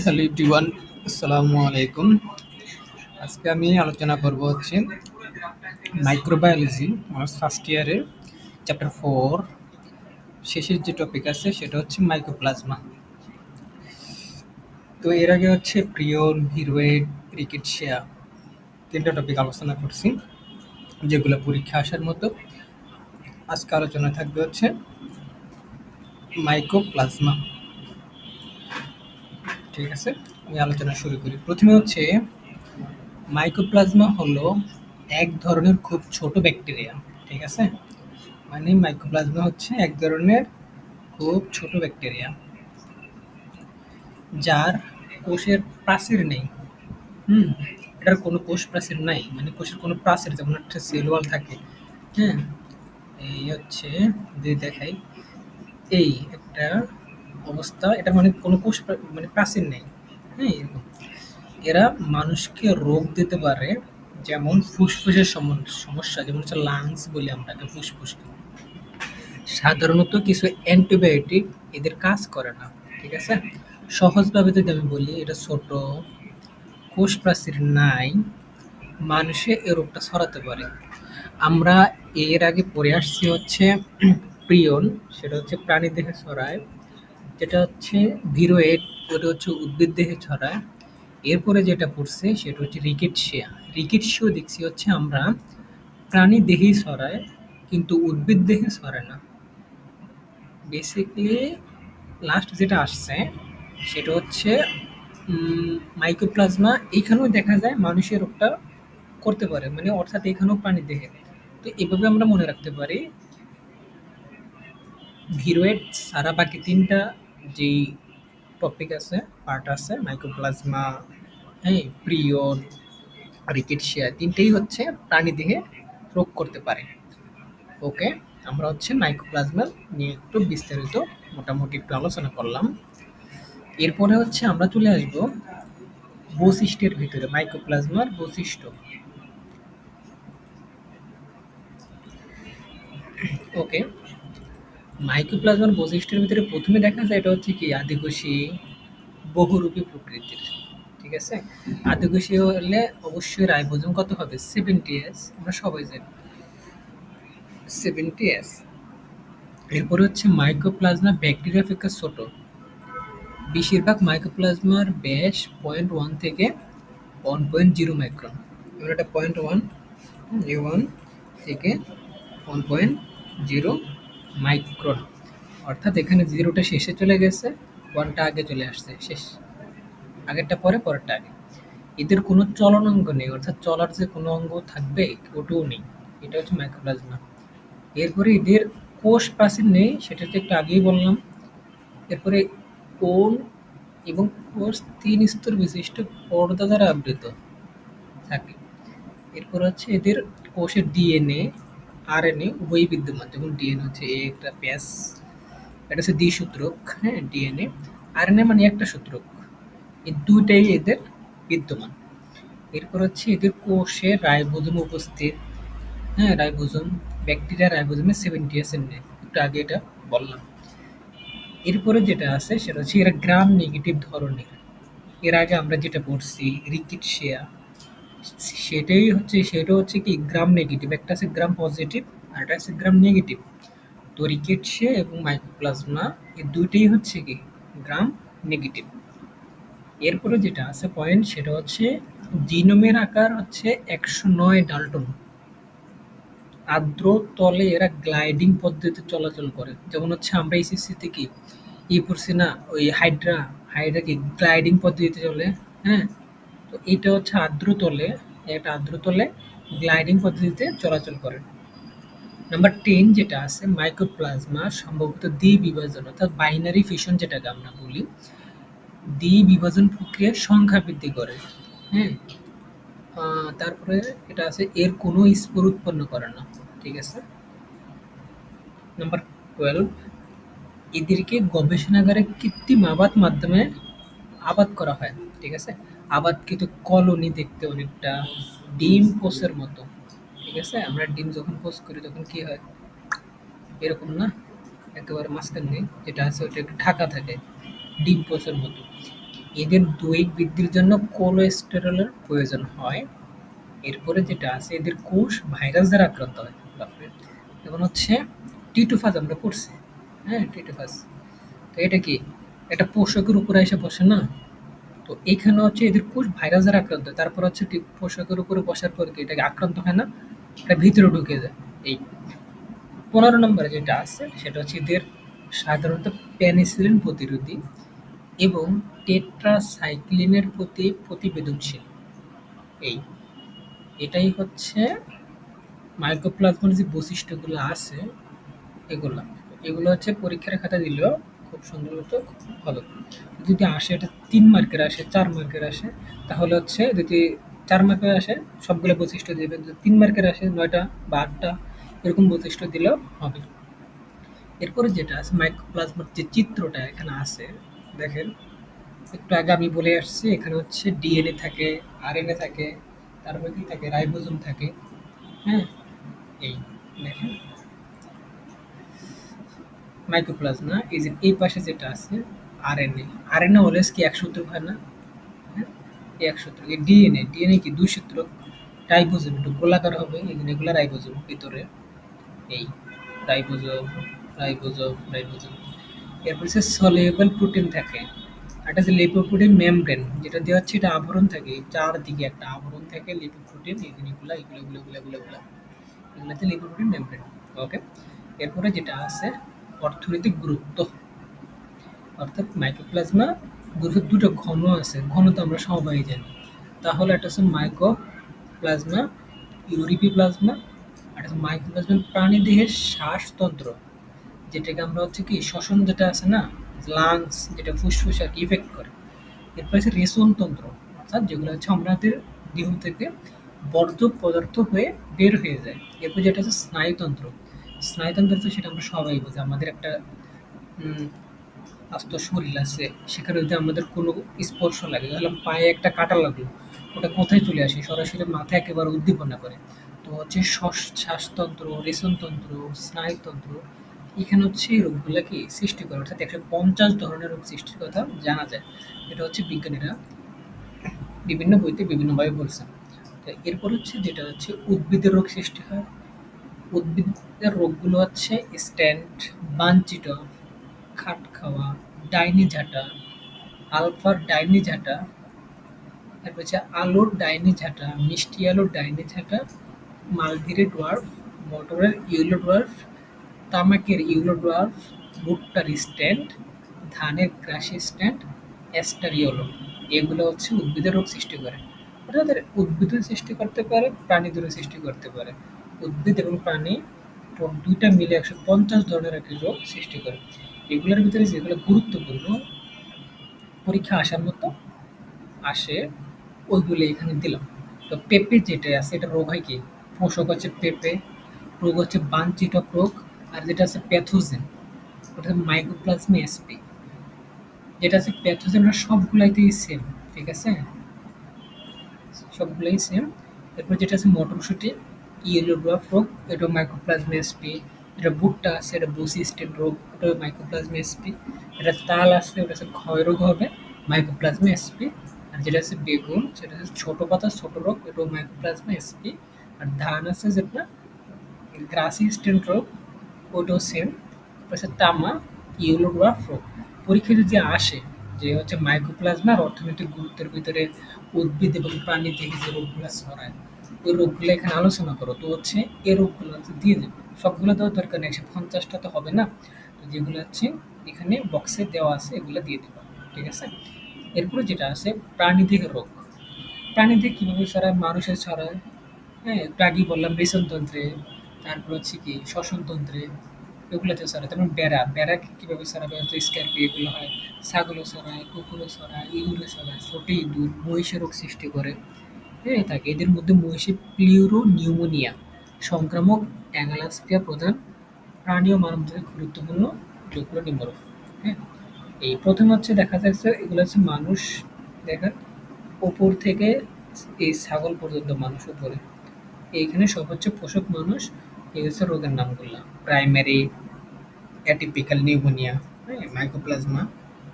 Hello everyone, আসসালামু আলাইকুম। আজকে আমি আলোচনা করব হচ্ছে মাইক্রোবায়োলজি অনার্স ফার্স্ট ইয়ারের চ্যাপ্টার 4 শেষের যে টপিক আছে সেটা হচ্ছে মাইক্রোপ্লাজমা। তো এর আগে হচ্ছে প্রিয়ন, ভিরোয়েড, রিকেটশিয়া তিনটা টপিক আলোচনা করছি যেগুলো পরীক্ষা আসার মতো। আজকে আলোচনা থাকবে হচ্ছে মাইক্রোপ্লাজমা। ঠিক আছে, আমি আলোচনা শুরু করি। প্রথমে হচ্ছে মাইক্রোপ্লাজমা হলো এক ধরনের খুব ছোট ব্যাকটেরিয়া। ঠিক আছে, মানে মাইক্রোপ্লাজমা হচ্ছে এক ধরনের খুব ছোট ব্যাকটেরিয়া যার কোষের প্রাচীর নেই। হুম, এটার কোনো কোষ প্রাচীর নাই, মানে কোষের কোনো প্রাচীর যেমন একটা সেল ওয়াল থাকে। হ্যাঁ, এই হচ্ছে যদি দেখাই, এই একটা অবস্থা, এটা মানে কোনো কোষ মানে প্রাচীর নেই। হ্যাঁ, এরকম এরা মানুষকে রোগ দিতে পারে, যেমন ফুসফুসের সমস্যা, যেমন হচ্ছে লাংস বলি আমরা ফুসফুস। সাধারণত কিছু অ্যান্টিবায়োটিক এদের কাজ করে না। ঠিক আছে, সহজভাবে যদি আমি বলি, এটা ছোট, কোষ প্রাচীর নাই, মানুষে এ রোগটা ছড়াতে পারে। আমরা এর আগে পড়ে আসছি হচ্ছে প্রিয়ন, সেটা হচ্ছে প্রাণী দেহে ছড়ায়। যেটা হচ্ছে ভিরোয়েড, ওটা হচ্ছে উদ্ভিদ দেহে ছড়ায়। এরপরে যেটা পড়ছে সেটা হচ্ছে রিকেটশিয়া। রিকেটশিয়া দেখছি হচ্ছে আমরা প্রাণী দেহেই ছড়ায়, কিন্তু উদ্ভিদ দেহে ছড়ায় না। বেসিক্যালি লাস্ট যেটা আসছে সেটা হচ্ছে মাইক্রোপ্লাজমা। এইখানেও দেখা যায় মানুষের রোগটা করতে পারে, মানে অর্থাৎ এখানেও প্রাণী দেহে। তো এভাবে আমরা মনে রাখতে পারি ভিরোয়েড সারা বাকি তিনটা যেই টপিক আছে, পার্ট আছে, মাইক্রোপ্লাজমা, হ্যাঁ, প্রিয়ন, রিকেটশিয়া, তিনটেই হচ্ছে প্রাণী দেহে রোগ করতে পারে। ওকে, আমরা হচ্ছে মাইক্রোপ্লাজমা নিয়ে একটু বিস্তারিত মোটামুটি একটু আলোচনা করলাম। এরপরে হচ্ছে আমরা চলে আসবো বৈশিষ্ট্যের ভিতরে, মাইক্রোপ্লাজমার বৈশিষ্ট্য। ওকে, মাইক্রোপ্লাজমার বৈশিষ্ট্যের ভিতরে প্রথমে দেখা যায় এটা হচ্ছে কি আদিকোষী, বহুরূপী প্রকৃতির। ঠিক আছে, আদিকোষী হলে অবশ্যই রাইবোজোম কত হবে, 70s, আমরা সবাই জানি 70s। এরপরে হচ্ছে মাইক্রোপ্লাজমা ব্যাকটেরিয়া অপেক্ষা ছোট। বেশিরভাগ মাইক্রোপ্লাজমার ব্যাস 0.1 থেকে 1.0 মাইক্রন। এবার এটা 0.1 A1 থেকে 1.0 মাইক্রন, অর্থাৎ এখানে জিরোটা শেষে চলে গেছে, ওয়ানটা আগে চলে আসছে, শেষ, আগেরটা পরে, পরেরটা আগে। এদের কোনো চলনাঙ্গ নেই, অর্থাৎ চলার যে কোনো অঙ্গ থাকবে ওটাও নেই। এটা হচ্ছে মাইক্রোপ্লাজমা। এরপরে এদের কোষ প্রাচীর নেই, সেটা তো একটু আগেই বললাম। এরপরে কোণ এবং কোষ ৩ স্তর বিশিষ্ট পর্দা দ্বারা আবৃত থাকে। এরপর হচ্ছে এদের কোষের ডিএনএ, আরএনএ উভয়ই বিদ্যমান। যেমন ডিএনএ হচ্ছে একটা প্যাস, এটা হচ্ছে দ্বিসূত্রক, হ্যাঁ, ডিএনএ। আরএনএ মানে একটা সূত্রক, এই দুইটাই এদের বিদ্যমান। এরপর হচ্ছে এদের কোষে রাইবোজোম উপস্থিত। হ্যাঁ, রাইবোজোম, ব্যাকটেরিয়া রাইবোজোমে 70 নেয়, একটু আগে এটা বললাম। এরপরে যেটা আছে সেটা হচ্ছে এরা গ্রাম নেগেটিভ ধরনের। এর আগে আমরা যেটা পড়ছি রিকেটশিয়া, সেটা হচ্ছে কি গ্রাম নেগেটিভ, একটা আছে গ্রাম পজিটিভ আর একটা আছে গ্রাম নেগেটিভ। তো রিকেটশিয়া এবং মাইক্রোপ্লাজমা এই দুইটাই হচ্ছে কি গ্রাম নেগেটিভ। এরপরে যেটা আছে পয়েন্ট সেটা হচ্ছে জিনোমের আকার হচ্ছে 109 ডাল্টন। আর্দ্র তলে এরা গ্লাইডিং পদ্ধতিতে চলাচল করে, যেমন হচ্ছে আমরা এসএসসিতে কি পড়ছি না, ওই হাইড্রা, হাইড্রা কি গ্লাইডিং পদ্ধতিতে চলে। হ্যাঁ, তো এটা হচ্ছে আর্দ্রতলে, একটা আর্দ্রতলে গ্লাইডিং পদ্ধতিতে চলাচল করে। নাম্বার 10 যেটা আছে মাইক্রোপ্লাজমা সম্ভবত দ্বিবিভাজন, অর্থাৎ বাইনারি ফিশন যেটাকে আমরা বলি, দ্বিবিভাজন প্রক্রিয়ার সংখ্যা বৃদ্ধি করে। হ্যাঁ, তারপরে এটা আছে এর কোনো স্পোর উৎপন্ন করে না। ঠিক আছে, নাম্বার 12, এদেরকে গবেষণাগারে কৃত্রিম আবাদ মাধ্যমে আবাদ করা হয়। ঠিক আছে, আবাদকৃত কলোনি দেখতে অনেকটা ডিম পোষের মতো। ঠিক আছে, আমরা ডিম যখন পোষ করি তখন কি হয়, এরকম না, একেবারে মাঝখান দিয়ে যেটা আছে ওটা একটু ঢাকা থাকে, ডিম পোষের মতো। এদের দৈহিক বৃদ্ধির জন্য কোলেস্টেরলের প্রয়োজন হয়। এরপরে যেটা আছে, এদের কোষ ভাইরাস দ্বারা আক্রান্ত হয়। বাপরে! যেমন হচ্ছে টিটোফাস আমরা পড়ছি। হ্যাঁ, টিটোফাস। তো এটা কি? এটা পোষকের উপরে এসে বসে না? তো এখানে হচ্ছে এদের কোষ ভাইরাস দ্বারা আক্রান্ত হয়। তারপর হচ্ছে পোষকের উপরে বসার পর কি এটাকে আক্রান্ত হয় না? এটা ভিতরে ঢুকে যায়। এই ১৫ নম্বরে যেটা আছে সেটা হচ্ছে এদের সাধারণত পেনিসিলিন প্রতিরোধী এবং টেট্রাসাইক্লিনের প্রতি প্রতিবেদনশীল। এই এটাই হচ্ছে মাইক্রোপ্লাজমার যে বৈশিষ্ট্যগুলো আছে এগুলা। এগুলো হচ্ছে পরীক্ষার খাতায় দিলেও খুব সুন্দর হতো, খুব ভালো। যদি আসে এটা ৩ মার্কের আসে, ৪ মার্কের আসে, তাহলে হচ্ছে যদি ৪ মার্কের আসে সবগুলো বৈশিষ্ট্য দিবেন। যদি ৩ মার্কের আসে ৯ টা বা ৮ টা এরকম বৈশিষ্ট্য দিলেও হবে। এরপরে যেটা আছে মাইক্রোপ্লাজমার যে চিত্রটা এখানে আছে দেখেন, একটু আগে আমি বলে আসছি এখানে হচ্ছে ডিএনএ থাকে, আরএনএ থাকে, তারপরে কি থাকে রাইবোজোম থাকে। হ্যাঁ, এই দেখেন মাইক্রোপ্লাজমা এই যে এই পাশে যেটা আছে আরএনএ। আরএনএ অলওয়েজ কি এক সূত্রক হয় না? হ্যাঁ, এই এক সূত্রক। এই ডিএনএ, ডিএনএ কি দুই সূত্রক। রাইবোজোম একটু গোলাকার হবে, এই যে এগুলা রাইবোজোম ভিতরে। এই রাইবোজোম, রাইবোজোম, রাইবোজোম। এরপর হচ্ছে সলিউবল প্রোটিন থাকে। একটা যে লিপোপ্রোটিন মেমব্রেন যেটা দেওয়া হচ্ছে এটা আবরণ থাকে, চারদিকে একটা আবরণ থাকে লিপোপ্রোটিন, এই জিনিসগুলা এগুলো এগুলো এগুলো এগুলো এগুলো এগুলো হচ্ছে লিপোপ্রোটিন মেমব্রেন। ওকে, এরপরে যেটা আছে অর্থনৈতিক গুরুত্ব, অর্থাৎ মাইক্রোপ্লাজমা গ্রুপের দুটো ঘন আছে, ঘন তো আমরা সবাই জানি। তাহলে একটা হচ্ছে মাইক্রোপ্লাজমা ইউরিপিপ্লাজমা, আর একটা মাইক্রোপ্লাজমা প্রাণীদেহের শ্বাসতন্ত্র, যেটাকে আমরা হচ্ছে কি শ্বসন যেটা আছে না, লাংস যেটা ফুসফুস আর কি ইফেক্ট করে। এরপর আছে রেশনতন্ত্র, অর্থাৎ যেগুলো হচ্ছে আমাদের দেহ থেকে বর্জ্য পদার্থ হয়ে বের হয়ে যায়। এরপর যেটা হচ্ছে স্নায়ুতন্ত্র। স্নায়ুতন্ত্র তো সেটা আমরা সবাই বুঝি, আমাদের একটা উম, আস্ত শরীর আছে, সেখানে যদি আমাদের কোনো স্পর্শ লাগে, ধরলাম পায়ে একটা কাটা লাগলো, ওটা কোথায় চলে আসে? সরাসরি মাথায় একেবারে উদ্দীপনা করে। তো হচ্ছে শ্বাসতন্ত্র, রেশনতন্ত্র, স্নায়ুতন্ত্র এখানে হচ্ছে এই রোগগুলা কি সৃষ্টি করে, অর্থাৎ ১৫০ ধরনের রোগ সৃষ্টির কথা জানা যায়। এটা হচ্ছে বিজ্ঞানীরা বিভিন্ন বইতে বিভিন্নভাবে বলছেন। তো এরপর হচ্ছে যেটা হচ্ছে উদ্ভিদের রোগ সৃষ্টি হয়। উদ্ভিদের রোগগুলো হচ্ছে স্ট্যান্ড, বানচিটক, খাট খাওয়া, ডাইনি ঝাঁটা, আলফার ডাইনি ঝাঁটা, তারপর হচ্ছে আলুর ডাইনি ঝাঁটা, মিষ্টি আলুর ডাইনি ঝাঁটা, মালভীরের ডোয়ার্ফ, মটরের ইয়েলো ডোয়ার্ফ, তামাকের ইয়েলো ডোয়ার্ফ, ভুট্টার স্ট্যান্ড, ধানের ক্রাশি স্ট্যান্ড, অ্যাস্টারিওলো। এগুলো হচ্ছে উদ্ভিদের রোগ সৃষ্টি করে। অর্থাৎ উদ্ভিদও সৃষ্টি করতে পারে, প্রাণীদেরও সৃষ্টি করতে পারে। উদ্ভিদ এবং প্রাণী দুইটা মিলে ১৫০ ধরনের একটি রোগ সৃষ্টি করে। এগুলোর ভিতরে যেগুলো গুরুত্বপূর্ণ পরীক্ষা আসার মতো আসে ওইগুলো এখানে দিলাম। তো পেঁপে যেটা আছে এটা রোগ হয় কি? পোষক হচ্ছে পেঁপে, রোগ হচ্ছে বানচিটক রোগ, আর যেটা আছে প্যাথোজেন ওটা মাইক্রোপ্লাজমা এসপি। যেটা আছে প্যাথোজেন ওটা সবগুলাইতেই সেম, ঠিক আছে? সবগুলাই সেম। এরপর যেটা আছে মটরশুঁটি, ইয়েলো ডোয়ার্ফ রোগ, এটা মাইক্রোপ্লাজমা এসপি। যেটা ভুট্টা আছে এটা বুসি স্টেন রোগ, ওটা মাইক্রোপ্লাজমা এসপি। এটা তাল আছে ওটা হচ্ছে ক্ষয় রোগ হবে, মাইক্রোপ্লাজমা এসপি। আর যেটা আছে বেগুন সেটা হচ্ছে ছোট পাতা ছোট রোগ, এটাও মাইক্রোপ্লাজমা এসপি। আর ধান আছে যেটা গ্রাসি স্টেন রোগ, ওটাও সেম। হচ্ছে তামা ইয়েলো ডোয়ার্ফ রোগ। পরীক্ষায় যদি আসে যে হচ্ছে মাইক্রোপ্লাজমা আর অর্থনৈতিক গুরুত্বের ভিতরে উদ্ভিদ এবং প্রাণী থেকে যে রোগগুলো ছড়ায় ওই রোগগুলো এখানে আলোচনা করো, তো হচ্ছে এই রোগগুলো হচ্ছে দিয়ে দেবে। সবগুলো দেওয়ার দরকার নেই, ১৫০টা তো হবে না। তো যেগুলো হচ্ছে এখানে বক্সে দেওয়া আছে এগুলো দিয়ে দেবে, ঠিক আছে? এরপরে যেটা আছে প্রাণীদেহ রোগ। প্রাণীদের কীভাবে ছড়ায়? মানুষের ছড়ায়। হ্যাঁ, একটু আগেই বললাম রেশনতন্ত্রে, তারপর হচ্ছে কি শ্বসনতন্ত্রে, এগুলোতে ছড়ায়। তারপর বেড়া, বেড়া কীভাবে ছড়াবে? হয়তো স্ক্যারপি এগুলো হয়। ছাগলও ছড়ায়, কুকুরও ছড়ায়, ইঁদুরে ছড়ায়, ছোট ইঁদুর, মহিষে রোগ সৃষ্টি করে। হ্যাঁ, থাকে। এদের মধ্যে মহিষে প্লিউরো নিউমোনিয়া সংক্রামক অ্যানালাক্সিয়া প্রধান। প্রাণী ও মানবদেহে গুরুত্বপূর্ণ রোগগুলো নিম্নরূপ। হ্যাঁ, এই প্রথম হচ্ছে দেখা যাচ্ছে এগুলো হচ্ছে মানুষ, দেখেন ওপর থেকে এই ছাগল পর্যন্ত মানুষ উপরে, এইখানে সব হচ্ছে পোষক মানুষ। এই হচ্ছে রোগের নামগুলো: প্রাইমারি অ্যাটিপিক্যাল নিউমোনিয়া, হ্যাঁ, মাইকোপ্লাজমা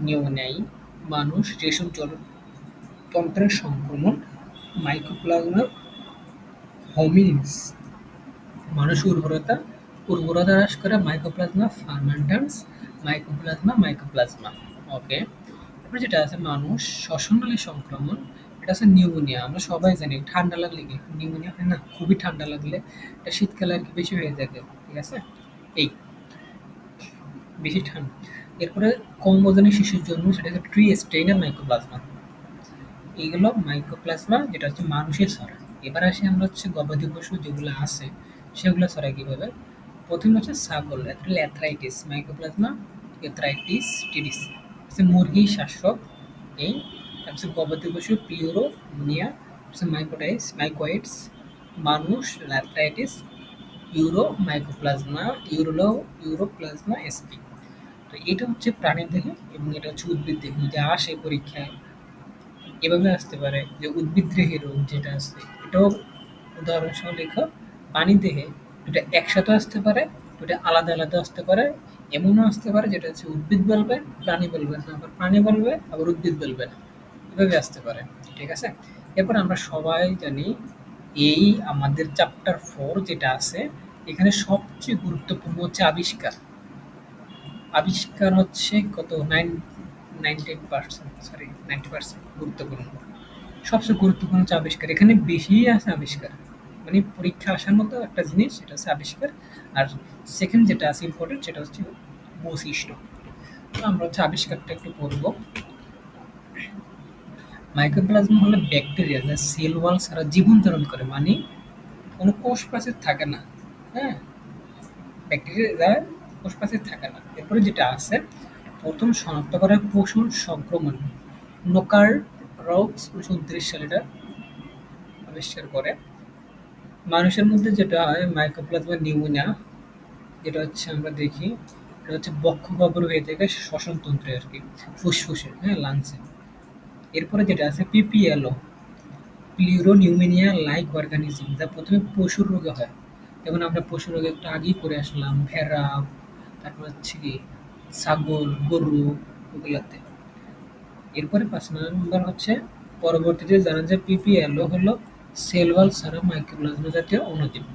নিউমোনিয়াই, মানুষ, রেশম তন্ত্রের সংক্রমণ, মাইকোপ্লাজমা, হোমিনিস, মানুষের উর্বরতা হ্রাস করে, মাইকোপ্লাজমা ফার্মেন্টান্স, মাইকোপ্লাজমা। ওকে, তারপরে যেটা আছে মানুষ শ্বসননালী সংক্রমণ, এটা আছে নিউমোনিয়া। আমরা সবাই জানি ঠান্ডা লাগলে কি নিউমোনিয়া হয় না, খুবই ঠান্ডা লাগলে, এটা শীতকালে আর কি বেশি হয়ে থাকে, ঠিক আছে। এই বেশি ঠান্ডা। এরপরে কম ওজনের শিশুর জন্য সেটা হচ্ছে ট্রি স্টেইনার মাইকোপ্লাজমা। এইগুলো মাইকোপ্লাজমা যেটা হচ্ছে মানুষের ছড়ায়। এবার আসি আমরা হচ্ছে গবাদি পশু যেগুলো আছে সেগুলো ছড়ায় কীভাবে। প্রথম হচ্ছে ছাগল, অ্যাথ্রাইটিস মাইকোপ্লাজমা, অ্যাথ্রাইটিস টিডিস হচ্ছে মুরগি শ্বাসরোগ। এই তারপরে গবাদি পশু পিউরোনিয়া, মাইকোয়েডস, মানুষ ল্যাথ্রাইটিস, ইউরোপ্লাজমা এসপি। তো এটা হচ্ছে প্রাণীর দেহে এবং এটা হচ্ছে উদ্ভিদ দেহে। যদি আসে পরীক্ষায় এভাবে আসতে পারে যে উদ্ভিদদেহী রোগ যেটা আছে, এটাও উদাহরণসহ লেখো। পানি দেহে দুটা একসাথে আসতে পারে, দুটা আলাদা আলাদা আসতে পারে, এমনও আসতে পারে যেটা হচ্ছে উদ্ভিদ বলবে, প্রাণী বলবে না, আবার প্রাণী বলবে, আবার উদ্ভিদ বলবে না, এভাবে আসতে পারে, ঠিক আছে। এরপর আমরা সবাই জানি এই আমাদের চ্যাপ্টার 4 যেটা আছে, এখানে সবচেয়ে গুরুত্বপূর্ণ হচ্ছে আবিষ্কার। আবিষ্কার হচ্ছে কত 90% গুরুত্বপূর্ণ। সবচেয়ে গুরুত্বপূর্ণ হচ্ছে আবিষ্কার। এখানে বেশি আছে আবিষ্কার, মানে পরীক্ষা আসার মতো একটা জিনিস সেটা হচ্ছে আবিষ্কার। আর সেকেন্ড যেটা আছে ইম্পর্টেন্ট সেটা হচ্ছে বৈশিষ্ট্য। তো আমরা হচ্ছে আবিষ্কারটা একটু পড়বো। মাইক্রোপ্লাজমা হলো ব্যাকটেরিয়া যা সেল ওয়াল ছাড়া জীবন ধারণ করে, মানে কোনো কোষ প্রাচীর থাকে না। হ্যাঁ, ব্যাকটেরিয়া যা কোষ প্রাচীর থাকে না। এরপরে যেটা আছে, প্রথম শনাক্ত করা পশুর সংক্রমণ নোকার রক্স 1929 সালে এটা আবিষ্কার করে। মানুষের মধ্যে যেটা হয় মাইকোপ্লাজমা নিউমোনিয়া, যেটা হচ্ছে আমরা দেখি এটা হচ্ছে বক্ষ গহ্বর হয়ে থেকে শ্বসনতন্ত্রে আর কি, ফুসফুসে, হ্যাঁ, লাংসে। এরপরে যেটা আছে পিপিএলও, প্লিউরোনিউমেনিয়া লাইক অর্গানিজম, যা প্রথমে পশুর রোগে হয়। যেমন আমরা পশুর রোগে একটু আগেই করে আসলাম, ভেড়া, তারপর হচ্ছে কি ছাগল, গরু, ওগুলাতে। এরপরে 5 নম্বর হচ্ছে পরবর্তীতে জানা যায় পিপিএলও হলো সেল ওয়াল ছাড়া মাইক্রোপ্লাজমা জাতীয় অণুজীব।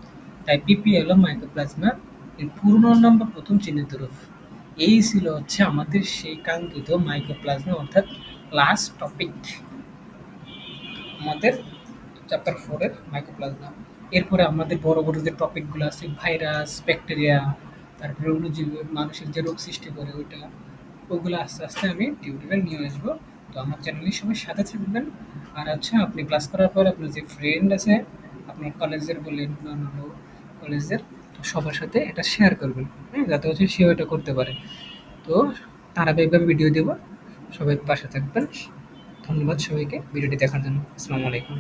তাই পিপিএলও মাইক্রোপ্লাজমা এর পুরনো নাম বা প্রথম চিহ্নিত রূপ। এই ছিল হচ্ছে আমাদের সেই কাঙ্ক্ষিত মাইক্রোপ্লাজমা, অর্থাৎ লাস্ট টপিক আমাদের চ্যাপ্টার 4 এর মাইক্রোপ্লাজমা। এরপরে আমাদের বড় বড় যে টপিকগুলো আছে ভাইরাস, ব্যাকটেরিয়া, তারপরে অণুজীব, মানুষের যে রোগ সৃষ্টি করে ওইটা, ওগুলো আস্তে আস্তে আমি টিউটোরিয়াল নিয়ে আসবো। তো আমার চ্যানেলের সবাই সাথে থাকবেন। আর আচ্ছা, আপনি ক্লাস করার পর আপনার যে ফ্রেন্ড আছে, আপনার কলেজের বলেন অন্যান্য কলেজের, তো সবার সাথে এটা শেয়ার করবেন, হ্যাঁ, যাতে হচ্ছে সেও এটা করতে পারে। তো ধারাবাহিকভাবে ভিডিও দেব, সবাই পাশে থাকবেন। ধন্যবাদ সবাইকে ভিডিওটি দেখার জন্য। আসসালামু আলাইকুম।